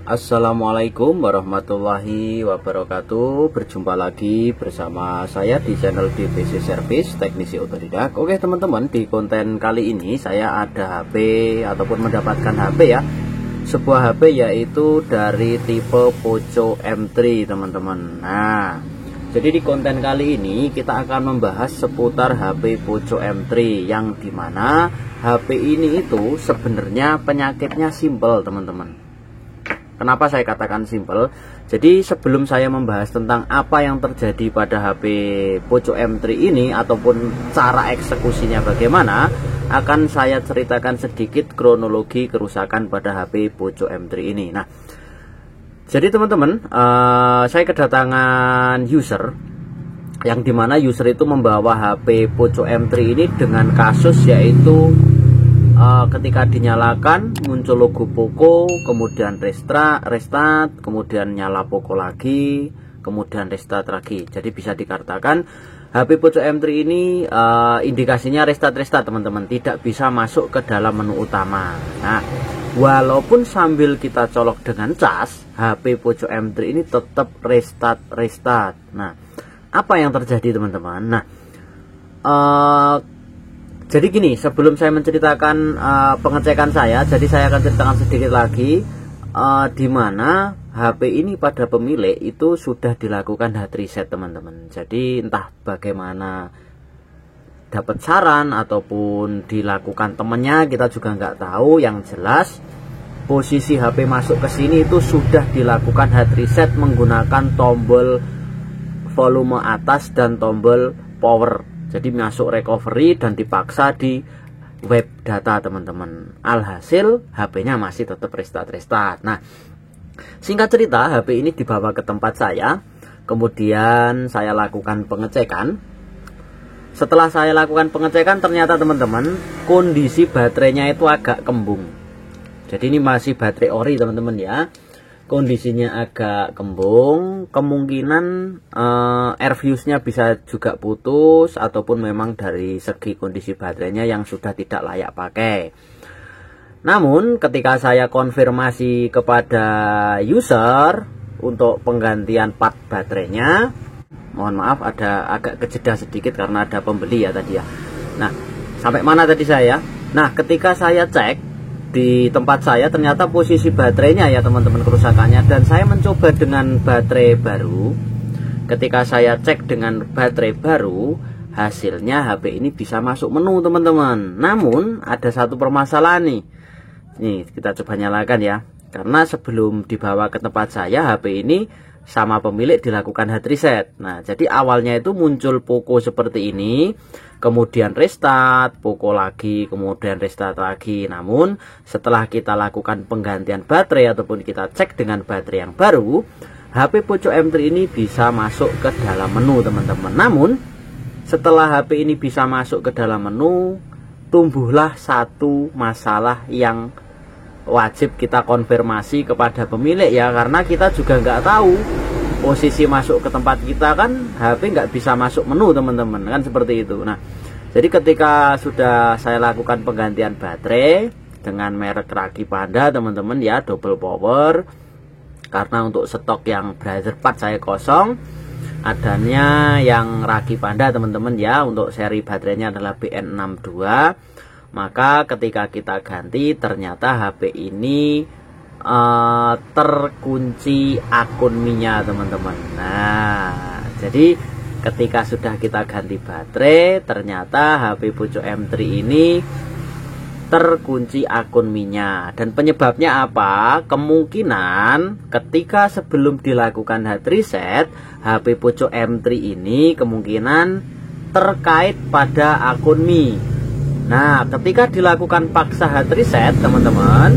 Assalamualaikum warahmatullahi wabarakatuh. Berjumpa lagi bersama saya di channel DPC Service Teknisi Otodidak. Oke teman-teman, di konten kali ini saya ada HP ataupun mendapatkan HP ya, sebuah HP yaitu dari tipe Poco M3 teman-teman. Nah, jadi di konten kali ini kita akan membahas seputar HP Poco M3, yang dimana HP ini itu sebenarnya penyakitnya simple teman-teman. Kenapa saya katakan simple? Jadi sebelum saya membahas tentang apa yang terjadi pada HP Poco M3 ini ataupun cara eksekusinya bagaimana, akan saya ceritakan sedikit kronologi kerusakan pada HP Poco M3 ini. Nah, jadi teman-teman, saya kedatangan user, yang dimana user itu membawa HP Poco M3 ini dengan kasus yaitu ketika dinyalakan muncul logo Poco, kemudian restart, kemudian nyala Poco lagi, kemudian restart lagi. Jadi bisa dikatakan HP Poco M3 ini indikasinya restart teman-teman, tidak bisa masuk ke dalam menu utama. Nah, walaupun sambil kita colok dengan cas, HP Poco M3 ini tetap restart. Nah, apa yang terjadi teman-teman? Nah, jadi gini, sebelum saya menceritakan pengecekan saya, jadi saya akan ceritakan sedikit lagi di mana HP ini pada pemilik itu sudah dilakukan hard reset teman-teman. Jadi entah bagaimana dapat saran ataupun dilakukan temennya, kita juga nggak tahu. Yang jelas posisi HP masuk ke sini itu sudah dilakukan hard reset menggunakan tombol volume atas dan tombol power. Jadi masuk recovery dan dipaksa di web data teman-teman. Alhasil HP-nya masih tetap restart. Nah, singkat cerita HP ini dibawa ke tempat saya. Kemudian saya lakukan pengecekan. Setelah saya lakukan pengecekan, ternyata teman-teman kondisi baterainya itu agak kembung. Jadi ini masih baterai ori teman-teman ya. Kondisinya agak kembung, kemungkinan air fuse-nya bisa juga putus ataupun memang dari segi kondisi baterainya yang sudah tidak layak pakai. Namun ketika saya konfirmasi kepada user untuk penggantian part baterainya, mohon maaf ada agak kejeda sedikit karena ada pembeli ya tadi ya. Nah, sampai mana tadi saya? Nah, ketika saya cek di tempat saya, ternyata posisi baterainya ya teman-teman kerusakannya, dan saya mencoba dengan baterai baru. Ketika saya cek dengan baterai baru, hasilnya HP ini bisa masuk menu teman-teman. Namun ada satu permasalahan nih. Nih kita coba nyalakan ya. Karena sebelum dibawa ke tempat saya, HP ini sama pemilik dilakukan hard reset. Nah, jadi awalnya itu muncul Poco seperti ini, kemudian restart, Poco lagi, kemudian restart lagi. Namun setelah kita lakukan penggantian baterai ataupun kita cek dengan baterai yang baru, HP Poco M3 ini bisa masuk ke dalam menu teman-teman. Namun setelah HP ini bisa masuk ke dalam menu, tumbuhlah satu masalah yang wajib kita konfirmasi kepada pemilik ya, karena kita juga nggak tahu posisi masuk ke tempat kita, kan HP nggak bisa masuk menu teman-teman, kan seperti itu. Nah, jadi ketika sudah saya lakukan penggantian baterai dengan merek Ragi Panda teman-teman ya, double power, karena untuk stok yang brother part saya kosong, adanya yang Ragi Panda teman-teman ya, untuk seri baterainya adalah BN62. Maka ketika kita ganti, ternyata HP ini terkunci akun Mi-nya teman-teman. Nah, jadi ketika sudah kita ganti baterai, ternyata HP Poco M3 ini terkunci akun Mi-nya. Dan penyebabnya apa? Kemungkinan ketika sebelum dilakukan hard reset, HP Poco M3 ini kemungkinan terkait pada akun Mi. Nah, ketika dilakukan paksa hard reset teman-teman,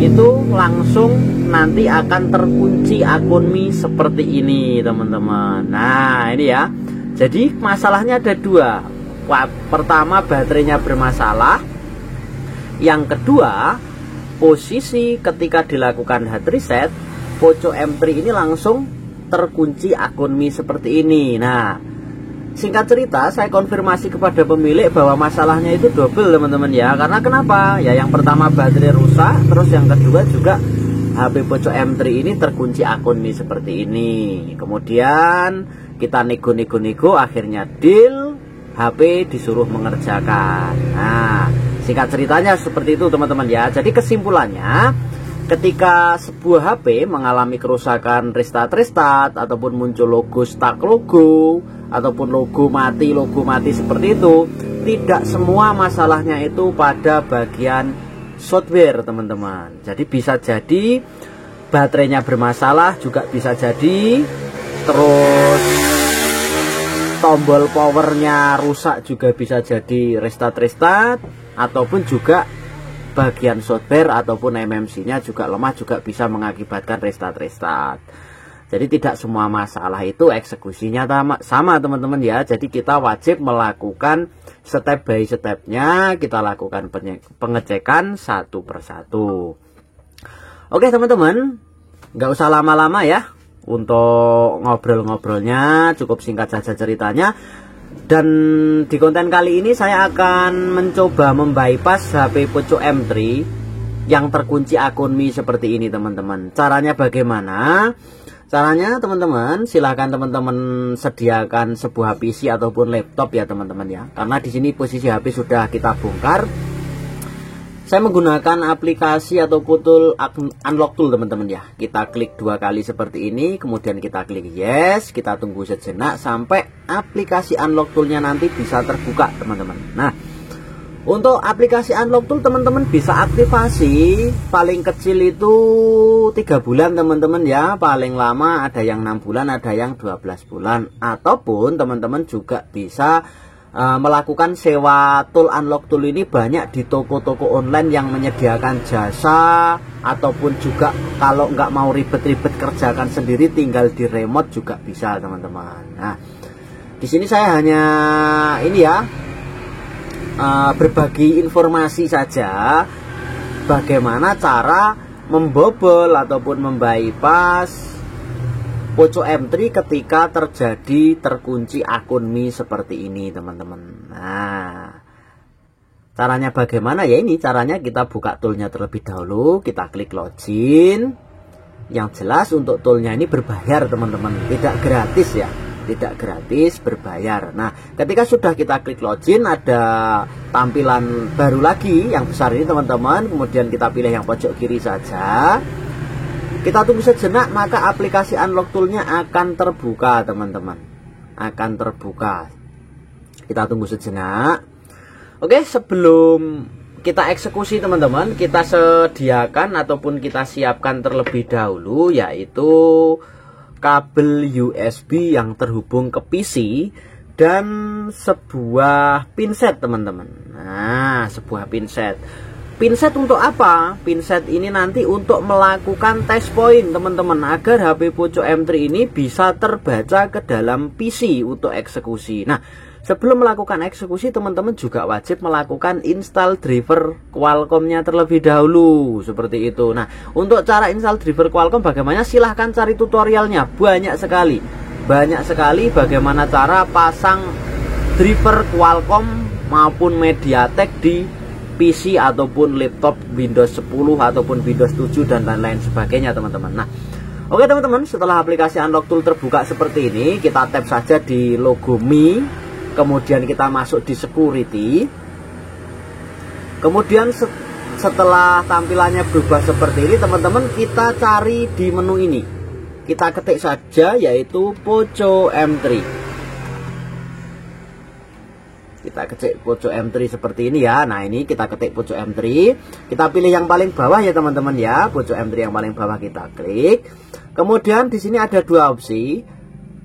itu langsung nanti akan terkunci akun Mi seperti ini teman-teman. Nah, ini ya. Jadi masalahnya ada dua. Pertama, baterainya bermasalah. Yang kedua, posisi ketika dilakukan hard reset, Poco M3 ini langsung terkunci akun Mi seperti ini. Nah, singkat cerita, saya konfirmasi kepada pemilik bahwa masalahnya itu double teman-teman ya. Karena kenapa? Ya yang pertama baterai rusak, terus yang kedua juga HP Poco M3 ini terkunci akun nih seperti ini. Kemudian kita nego, akhirnya deal, HP disuruh mengerjakan. Nah, singkat ceritanya seperti itu teman-teman ya. Jadi kesimpulannya, ketika sebuah HP mengalami kerusakan restart ataupun muncul logo stuck logo ataupun logo mati seperti itu, tidak semua masalahnya itu pada bagian software teman-teman. Jadi bisa jadi baterainya bermasalah, juga bisa jadi terus tombol powernya rusak, juga bisa jadi restart ataupun juga bagian software ataupun MMC-nya juga lemah, juga bisa mengakibatkan restart. Jadi tidak semua masalah itu eksekusinya sama teman-teman ya. Jadi kita wajib melakukan step by stepnya, kita lakukan pengecekan satu persatu. Oke teman-teman, nggak usah lama-lama ya untuk ngobrol-ngobrolnya, cukup singkat saja ceritanya. Dan di konten kali ini saya akan mencoba membypass HP Poco M3 yang terkunci akun Mi seperti ini teman-teman. Caranya bagaimana? Caranya teman-teman, silahkan teman-teman sediakan sebuah PC ataupun laptop ya teman-teman ya. Karena di sini posisi HP sudah kita bongkar. Saya menggunakan aplikasi ataupun tool unlock tool teman-teman ya. Kita klik 2 kali seperti ini, kemudian kita klik yes, kita tunggu sejenak sampai aplikasi unlock toolnya nanti bisa terbuka teman-teman. Nah, untuk aplikasi unlock tool teman-teman bisa aktifasi paling kecil itu 3 bulan teman-teman ya. Paling lama ada yang 6 bulan, ada yang 12 bulan. Ataupun teman-teman juga bisa melakukan sewa tool unlock tool ini banyak di toko-toko online yang menyediakan jasa. Ataupun juga kalau nggak mau ribet-ribet kerjakan sendiri, tinggal di remote juga bisa teman-teman. Nah, di sini saya hanya ini ya, berbagi informasi saja bagaimana cara membobol ataupun membypass Poco M3 ketika terkunci akun Mi seperti ini teman-teman. Nah, caranya bagaimana ya? Ini caranya kita buka toolnya terlebih dahulu, kita klik login. Yang jelas untuk toolnya ini berbayar teman-teman, tidak gratis ya. Tidak gratis, berbayar. Nah, ketika sudah kita klik login, ada tampilan baru lagi yang besar ini teman-teman. Kemudian kita pilih yang pojok kiri saja. Kita tunggu sejenak, maka aplikasi unlock toolnya akan terbuka teman-teman. Akan terbuka. Kita tunggu sejenak. Oke, sebelum kita eksekusi teman-teman, kita sediakan ataupun kita siapkan terlebih dahulu, yaitu kabel USB yang terhubung ke PC dan sebuah pinset teman-teman. Nah, sebuah pinset. Pinset untuk apa? Pinset ini nanti untuk melakukan test point teman-teman, agar HP Poco M3 ini bisa terbaca ke dalam PC untuk eksekusi. Nah, sebelum melakukan eksekusi teman-teman juga wajib melakukan install driver Qualcomm-nya terlebih dahulu, seperti itu. Nah, untuk cara install driver Qualcomm bagaimana? Silahkan cari tutorialnya, banyak sekali bagaimana cara pasang driver Qualcomm maupun MediaTek di PC ataupun laptop Windows 10 ataupun Windows 7 dan lain-lain sebagainya teman-teman. Nah, oke teman-teman, setelah aplikasi unlock tool terbuka seperti ini, kita tap saja di logo Mi. Kemudian kita masuk di security. Kemudian setelah tampilannya berubah seperti ini teman-teman, kita cari di menu ini. Kita ketik saja yaitu Poco M3. Kita ketik Poco M3 seperti ini ya. Nah, ini kita ketik Poco M3. Kita pilih yang paling bawah ya teman-teman ya. Poco M3 yang paling bawah kita klik. Kemudian di sini ada 2 opsi.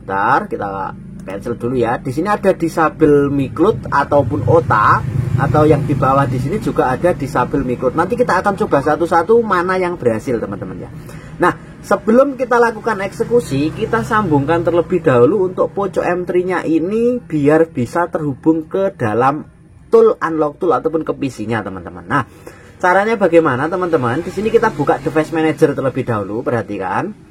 Bentar, kita cancel dulu ya. Di sini ada disable micloud ataupun OTA, atau yang di bawah di sini juga ada disable micloud. Nanti kita akan coba satu-satu mana yang berhasil teman-teman ya. Nah, sebelum kita lakukan eksekusi, kita sambungkan terlebih dahulu untuk Poco M3-nya ini biar bisa terhubung ke dalam tool unlock tool ataupun ke PC-nya teman-teman. Nah, caranya bagaimana teman-teman? Di sini kita buka device manager terlebih dahulu, perhatikan.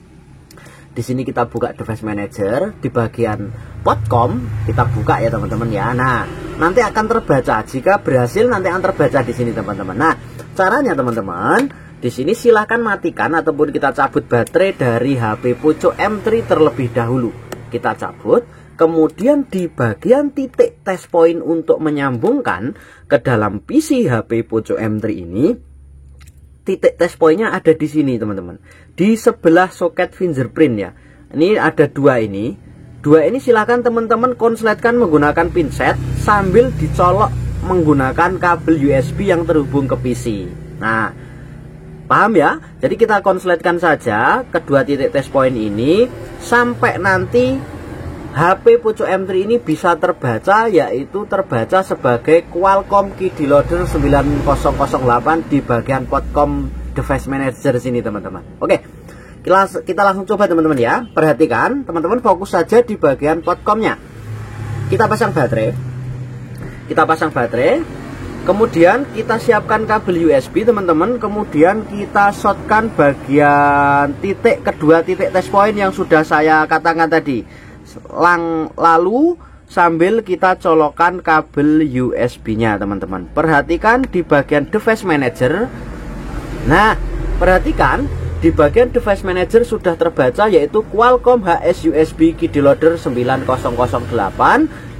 Di sini kita buka device manager, di bagian Podcom kita buka ya teman-teman ya. Nah, nanti akan terbaca. Jika berhasil nanti akan terbaca di sini teman-teman. Nah, caranya teman-teman, Di sini silahkan matikan ataupun kita cabut baterai dari HP Poco M3 terlebih dahulu. Kita cabut, kemudian di bagian titik test point untuk menyambungkan ke dalam PC HP Poco M3 ini, titik test pointnya ada di sini teman-teman, di sebelah soket fingerprint ya. Ini ada dua ini. Dua ini silahkan teman-teman konsletkan menggunakan pinset sambil dicolok menggunakan kabel USB yang terhubung ke PC. Nah, paham ya? Jadi kita konsletkan saja kedua titik test point ini sampai nanti HP Poco M3 ini bisa terbaca, yaitu terbaca sebagai Qualcomm Kiddie Loader 9008 di bagian Podcom Device Manager sini teman-teman. Oke, kita langsung coba teman-teman ya. Perhatikan teman-teman, fokus saja di bagian Podcomnya. Kita pasang baterai, kemudian kita siapkan kabel USB teman-teman, kemudian kita shotkan bagian kedua titik test point yang sudah saya katakan tadi. Lalu sambil kita colokkan kabel USB-nya teman-teman. Perhatikan di bagian Device Manager. Nah, perhatikan di bagian Device Manager sudah terbaca yaitu Qualcomm HS USB Kiddie Loader 9008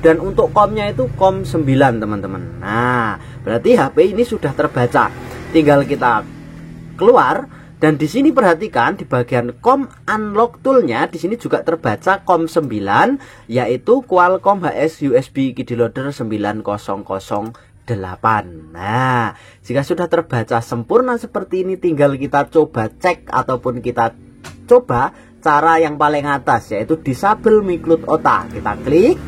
dan untuk COM-nya itu COM 9 teman-teman. Nah, berarti HP ini sudah terbaca. Tinggal kita keluar. Dan di sini perhatikan di bagian COM Unlock Tool-nya di sini juga terbaca COM 9 yaitu Qualcomm HS USB Kiddie Loader 9008. Nah, jika sudah terbaca sempurna seperti ini, tinggal kita coba cek ataupun kita coba cara yang paling atas yaitu disable Micloud OTA. Kita klik,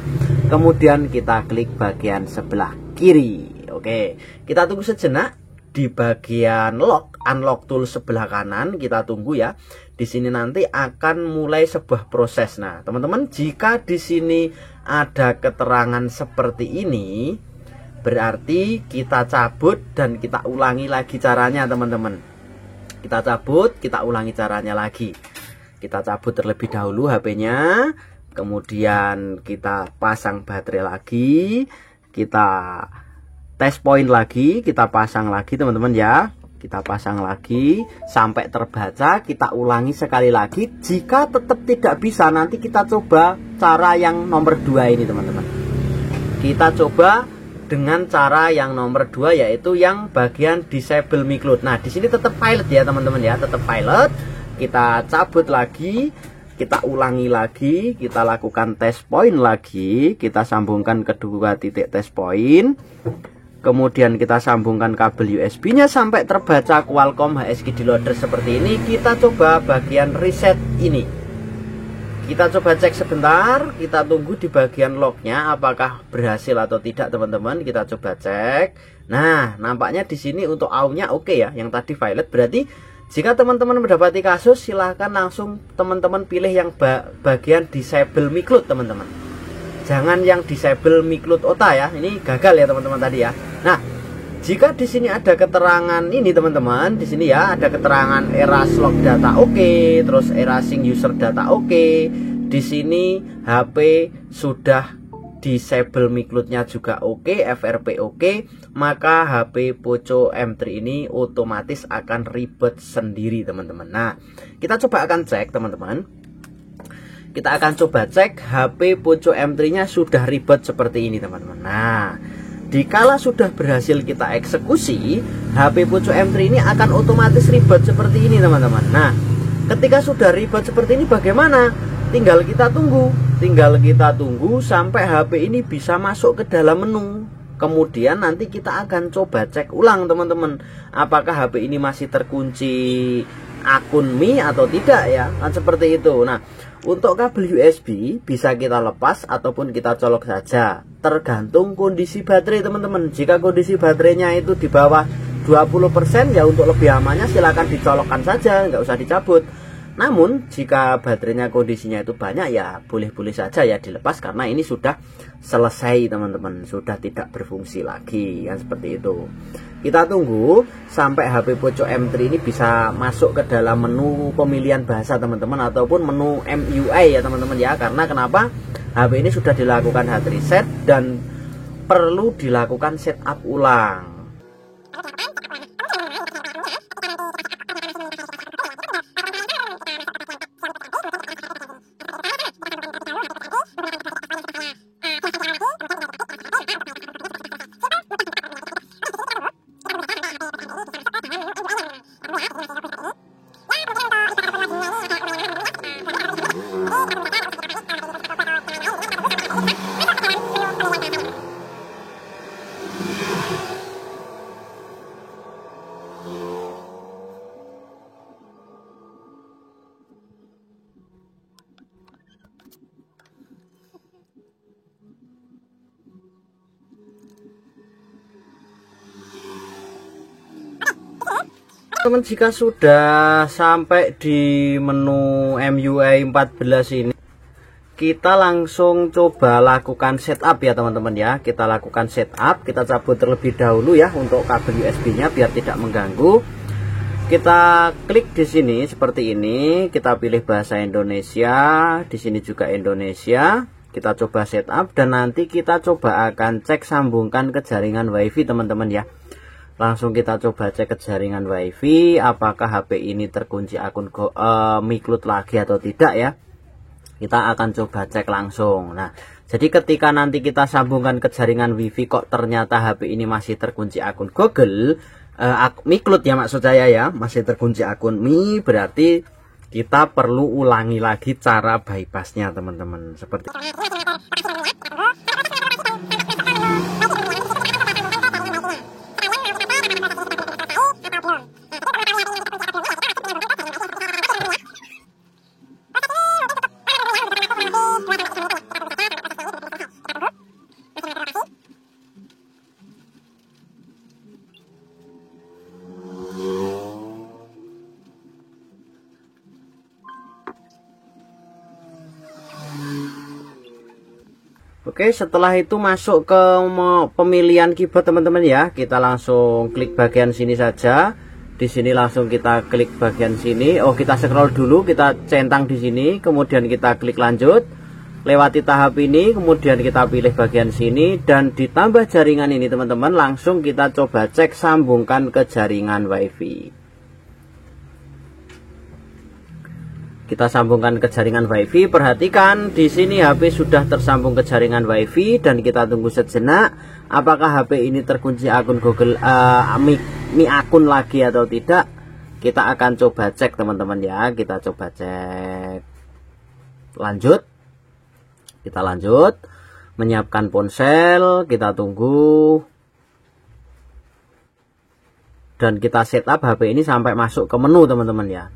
kemudian kita klik bagian sebelah kiri. Oke, kita tunggu sejenak. Di bagian unlock tool sebelah kanan kita tunggu ya. Di sini nanti akan mulai sebuah proses. Nah, teman-teman, jika di sini ada keterangan seperti ini, berarti kita cabut dan kita ulangi lagi caranya, teman-teman. Kita cabut, kita ulangi caranya lagi. Kita cabut terlebih dahulu HP-nya, kemudian kita pasang baterai lagi, kita test point lagi, kita pasang lagi teman-teman ya. Kita pasang lagi sampai terbaca, kita ulangi sekali lagi. Jika tetap tidak bisa, nanti kita coba cara yang nomor 2 ini teman-teman. Kita coba dengan cara yang nomor 2 yaitu yang bagian disable Micloud. Nah, di sini tetap pilot ya teman-teman ya, tetap pilot. Kita cabut lagi, kita ulangi lagi, kita lakukan test point lagi, kita sambungkan kedua titik test point. Kemudian kita sambungkan kabel USB-nya sampai terbaca Qualcomm HS Kiddie Loader seperti ini. Kita coba bagian reset ini. Kita coba cek sebentar, kita tunggu di bagian lognya apakah berhasil atau tidak teman-teman. Kita coba cek. Nah, nampaknya di sini untuk AU-nya oke ya, yang tadi violet. Berarti jika teman-teman mendapati kasus, silahkan langsung teman-teman pilih yang bagian disable Micloud teman-teman. Jangan yang disable Micloud OTA ya. Ini gagal ya teman-teman tadi ya. Nah, jika di sini ada keterangan ini teman-teman, di sini ya ada keterangan erase log data oke, terus erasing user data oke. Di sini HP sudah disable Micloud-nya juga oke, FRP oke, maka HP Poco M3 ini otomatis akan reboot sendiri teman-teman. Nah, kita coba akan cek teman-teman. Kita akan coba cek HP Poco M3-nya sudah reboot seperti ini teman-teman. Nah, dikala sudah berhasil kita eksekusi, HP Poco M3 ini akan otomatis reboot seperti ini teman-teman. Nah, ketika sudah reboot seperti ini bagaimana? Tinggal kita tunggu sampai HP ini bisa masuk ke dalam menu. Kemudian nanti kita akan coba cek ulang teman-teman, apakah HP ini masih terkunci akun Mi atau tidak ya, kan seperti itu. Nah, untuk kabel USB bisa kita lepas ataupun kita colok saja, tergantung kondisi baterai teman-teman. Jika kondisi baterainya itu di bawah 20% ya, untuk lebih amannya silahkan dicolokkan saja, nggak usah dicabut. Namun jika baterainya kondisinya itu banyak ya boleh-boleh saja ya dilepas, karena ini sudah selesai teman-teman, sudah tidak berfungsi lagi kan seperti itu. Kita tunggu sampai HP Poco M3 ini bisa masuk ke dalam menu pemilihan bahasa teman-teman, ataupun menu MUI ya teman-teman ya. Karena kenapa? HP ini sudah dilakukan hard reset dan perlu dilakukan setup ulang. teman-teman, jika sudah sampai di menu MIUI 14 ini, kita langsung coba lakukan setup ya teman-teman ya. Kita lakukan setup, kita cabut terlebih dahulu ya untuk kabel USB-nya biar tidak mengganggu. Kita klik di sini seperti ini, kita pilih bahasa Indonesia, di sini juga Indonesia. Kita coba setup dan nanti kita coba akan cek sambungkan ke jaringan WiFi teman-teman ya. Langsung kita coba cek ke jaringan WiFi apakah HP ini terkunci akun miCloud lagi atau tidak ya. Kita akan coba cek langsung. Nah, jadi ketika nanti kita sambungkan ke jaringan WiFi kok ternyata HP ini masih terkunci akun Google, miCloud ya maksud saya ya, masih terkunci akun Mi, berarti kita perlu ulangi lagi cara bypassnya teman-teman. Seperti Oke, setelah itu masuk ke pemilihan keyboard teman-teman ya. Kita langsung klik bagian sini saja. Di sini langsung kita klik bagian sini. Oh, kita scroll dulu, kita centang di sini, kemudian kita klik lanjut. Lewati tahap ini, kemudian kita pilih bagian sini dan ditambah jaringan ini teman-teman. Langsung kita coba cek sambungkan ke jaringan WiFi. Kita sambungkan ke jaringan WiFi. Perhatikan di sini HP sudah tersambung ke jaringan WiFi dan kita tunggu sejenak apakah HP ini terkunci akun Google Mi akun lagi atau tidak. Kita akan coba cek teman-teman ya. Kita coba cek. Lanjut. Kita lanjut. Menyiapkan ponsel, kita tunggu. Dan kita setup HP ini sampai masuk ke menu teman-teman ya.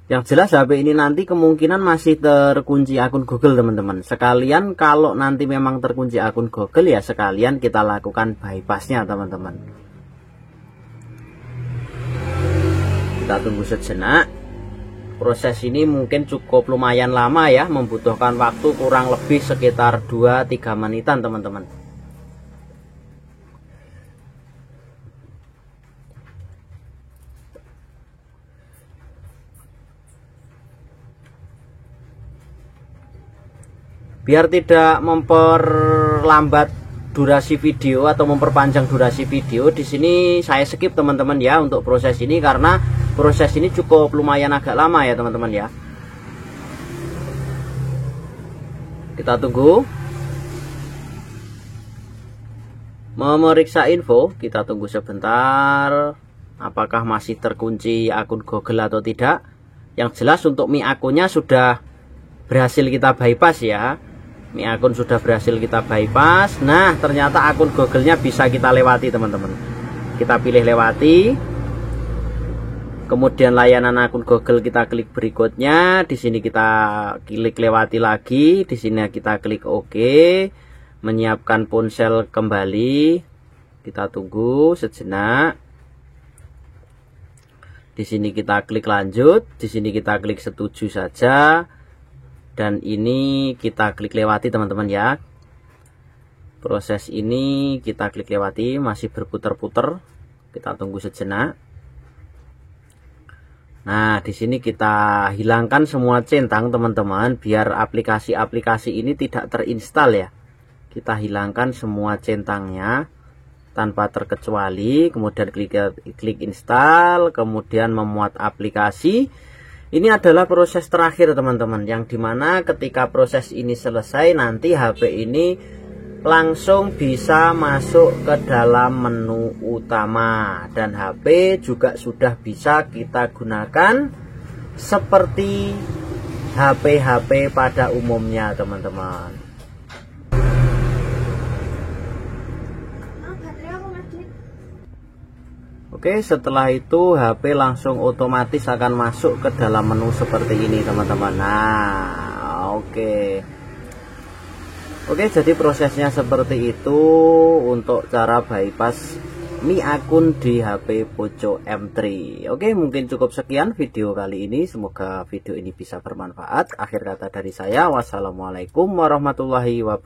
Yang jelas HP ini nanti kemungkinan masih terkunci akun Google teman-teman. Sekalian kalau nanti memang terkunci akun Google ya sekalian kita lakukan bypassnya teman-teman. Kita tunggu sejenak. Proses ini mungkin cukup lumayan lama ya, membutuhkan waktu kurang lebih sekitar 2-3 menitan teman-teman. Biar tidak memperlambat durasi video atau memperpanjang durasi video, di sini saya skip teman-teman ya untuk proses ini karena proses ini cukup lumayan agak lama ya teman-teman ya. Kita tunggu. Memeriksa info, kita tunggu sebentar. Apakah masih terkunci akun Google atau tidak? Yang jelas untuk Mi akunnya sudah berhasil kita bypass ya. Mi akun sudah berhasil kita bypass. Nah, ternyata akun Google-nya bisa kita lewati teman-teman. Kita pilih lewati. Kemudian layanan akun Google kita klik berikutnya. Di sini kita klik lewati lagi. Di sini kita klik OK. Menyiapkan ponsel kembali. Kita tunggu sejenak. Di sini kita klik lanjut. Di sini kita klik setuju saja. Dan ini kita klik lewati teman-teman ya. Proses ini kita klik lewati, masih berputar-putar. Kita tunggu sejenak. Nah, di sini kita hilangkan semua centang teman-teman biar aplikasi-aplikasi ini tidak terinstal ya. Kita hilangkan semua centangnya tanpa terkecuali, kemudian klik install, kemudian memuat aplikasi. Ini adalah proses terakhir teman-teman, yang dimana ketika proses ini selesai nanti HP ini langsung bisa masuk ke dalam menu utama dan HP juga sudah bisa kita gunakan seperti HP-HP pada umumnya teman-teman. Oke, setelah itu HP langsung otomatis akan masuk ke dalam menu seperti ini teman-teman. Nah, oke, jadi prosesnya seperti itu untuk cara bypass Mi akun di HP Poco M3. Oke, mungkin cukup sekian video kali ini. Semoga video ini bisa bermanfaat. Akhir kata dari saya, wassalamualaikum warahmatullahi wabarakatuh.